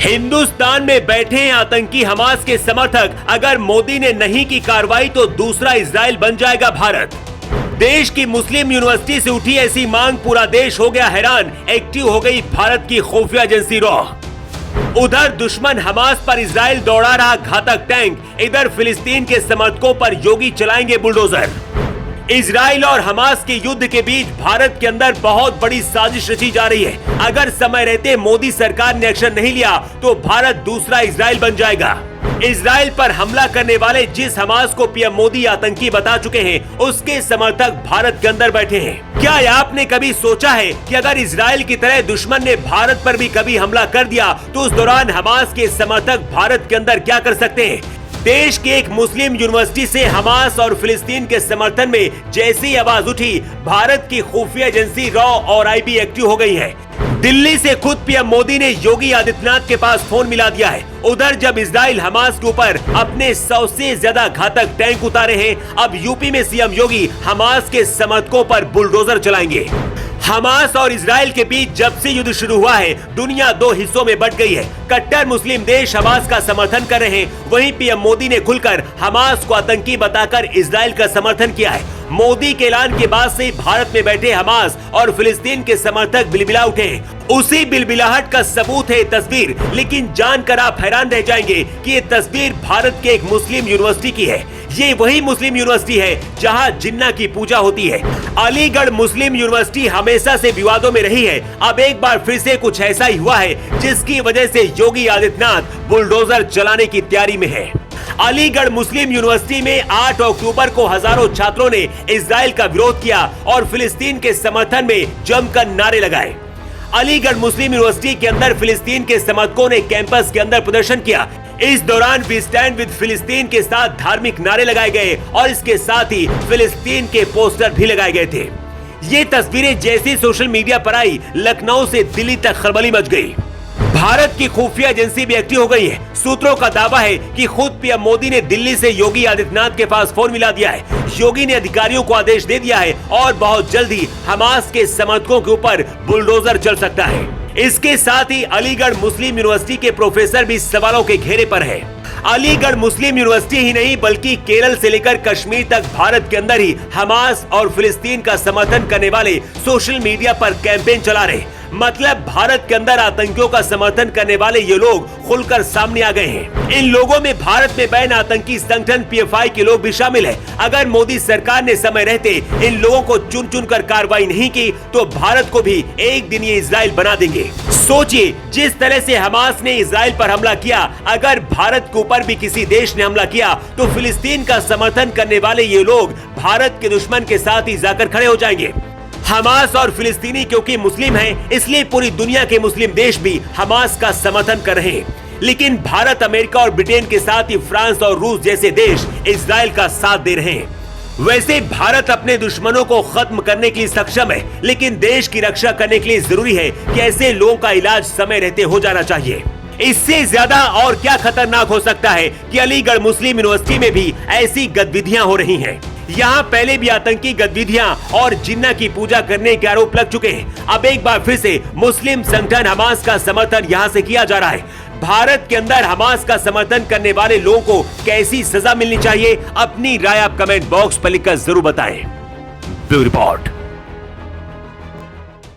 हिंदुस्तान में बैठे हैं आतंकी हमास के समर्थक। अगर मोदी ने नहीं की कार्रवाई तो दूसरा इजराइल बन जाएगा भारत। देश की मुस्लिम यूनिवर्सिटी से उठी ऐसी मांग, पूरा देश हो गया हैरान। एक्टिव हो गई भारत की खुफिया एजेंसी रॉ। उधर दुश्मन हमास पर इजराइल दौड़ा रहा घातक टैंक, इधर फिलिस्तीन के समर्थकों पर योगी चलाएंगे बुलडोजर। इजराइल और हमास के युद्ध के बीच भारत के अंदर बहुत बड़ी साजिश रची जा रही है। अगर समय रहते मोदी सरकार ने एक्शन नहीं लिया तो भारत दूसरा इजराइल बन जाएगा। इजराइल पर हमला करने वाले जिस हमास को पीएम मोदी आतंकी बता चुके हैं, उसके समर्थक भारत के अंदर बैठे हैं। क्या आपने कभी सोचा है कि अगर इजराइल की तरह दुश्मन ने भारत पर भी कभी हमला कर दिया तो उस दौरान हमास के समर्थक भारत के अंदर क्या कर सकते हैं? देश की एक मुस्लिम यूनिवर्सिटी से हमास और फिलिस्तीन के समर्थन में जैसी आवाज उठी, भारत की खुफिया एजेंसी रॉ और आईबी एक्टिव हो गई है। दिल्ली से खुद पीएम मोदी ने योगी आदित्यनाथ के पास फोन मिला दिया है। उधर जब इजराइल हमास के ऊपर अपने 100 से ज्यादा घातक टैंक उतारे हैं, अब यूपी में सीएम योगी हमास के समर्थकों पर बुलडोजर चलाएंगे। हमास और इजराइल के बीच जब से युद्ध शुरू हुआ है, दुनिया दो हिस्सों में बंट गई है। कट्टर मुस्लिम देश हमास का समर्थन कर रहे हैं, वहीं पीएम मोदी ने खुलकर हमास को आतंकी बताकर इजराइल का समर्थन किया है। मोदी के ऐलान के बाद से भारत में बैठे हमास और फिलिस्तीन के समर्थक बिलबिला उठे हैं। उसी बिलबिलाहट का सबूत है तस्वीर, लेकिन जानकर आप हैरान रह जाएंगे कि ये तस्वीर भारत के एक मुस्लिम यूनिवर्सिटी की है। ये वही मुस्लिम यूनिवर्सिटी है जहां जिन्ना की पूजा होती है। अलीगढ़ मुस्लिम यूनिवर्सिटी हमेशा से विवादों में रही है। अब एक बार फिर से कुछ ऐसा ही हुआ है जिसकी वजह से योगी आदित्यनाथ बुलडोजर चलाने की तैयारी में है। अलीगढ़ मुस्लिम यूनिवर्सिटी में 8 अक्टूबर को हजारों छात्रों ने इजराइल का विरोध किया और फिलिस्तीन के समर्थन में जमकर नारे लगाए। अलीगढ़ मुस्लिम यूनिवर्सिटी के अंदर फिलिस्तीन के समर्थकों ने कैंपस के अंदर प्रदर्शन किया। इस दौरान वी स्टैंड विद फिलिस्तीन के साथ धार्मिक नारे लगाए गए और इसके साथ ही फिलिस्तीन के पोस्टर भी लगाए गए थे। ये तस्वीरें जैसी सोशल मीडिया पर आई, लखनऊ से दिल्ली तक खलबली मच गई। भारत की खुफिया एजेंसी भी एक्टिव हो गई है। सूत्रों का दावा है कि खुद पीएम मोदी ने दिल्ली से योगी आदित्यनाथ के पास फोन मिला दिया है। योगी ने अधिकारियों को आदेश दे दिया है और बहुत जल्दी हमास के समर्थकों के ऊपर बुलडोजर चल सकता है। इसके साथ ही अलीगढ़ मुस्लिम यूनिवर्सिटी के प्रोफेसर भी सवालों के घेरे पर है। अलीगढ़ मुस्लिम यूनिवर्सिटी ही नहीं बल्कि केरल से लेकर कश्मीर तक भारत के अंदर ही हमास और फिलिस्तीन का समर्थन करने वाले सोशल मीडिया पर कैंपेन चला रहे। मतलब भारत के अंदर आतंकियों का समर्थन करने वाले ये लोग खुलकर सामने आ गए हैं। इन लोगों में भारत में बैन आतंकी संगठन पीएफआई के लोग भी शामिल हैं। अगर मोदी सरकार ने समय रहते इन लोगों को चुन चुन कर कार्रवाई नहीं की तो भारत को भी एक दिन ये इजराइल बना देंगे। सोचिए, जिस तरह से हमास ने इजराइल पर हमला किया, अगर भारत के ऊपर भी किसी देश ने हमला किया तो फिलिस्तीन का समर्थन करने वाले ये लोग भारत के दुश्मन के साथ ही जाकर खड़े हो जाएंगे। हमास और फिलिस्तीनी क्योंकि मुस्लिम हैं, इसलिए पूरी दुनिया के मुस्लिम देश भी हमास का समर्थन कर रहे हैं। लेकिन भारत, अमेरिका और ब्रिटेन के साथ ही फ्रांस और रूस जैसे देश इजराइल का साथ दे रहे हैं। वैसे भारत अपने दुश्मनों को खत्म करने के लिए सक्षम है, लेकिन देश की रक्षा करने के लिए जरूरी है कि ऐसे लोगों का इलाज समय रहते हो जाना चाहिए। इससे ज्यादा और क्या खतरनाक हो सकता है कि अलीगढ़ मुस्लिम यूनिवर्सिटी में भी ऐसी गतिविधियां हो रही हैं। यहाँ पहले भी आतंकी गतिविधियां और जिन्ना की पूजा करने के आरोप लग चुके हैं। अब एक बार फिर से मुस्लिम संगठन हमास का समर्थन यहाँ से किया जा रहा है। भारत के अंदर हमास का समर्थन करने वाले लोगों को कैसी सजा मिलनी चाहिए, अपनी राय आप कमेंट बॉक्स पर लिखकर जरूर बताएं। Bureau report.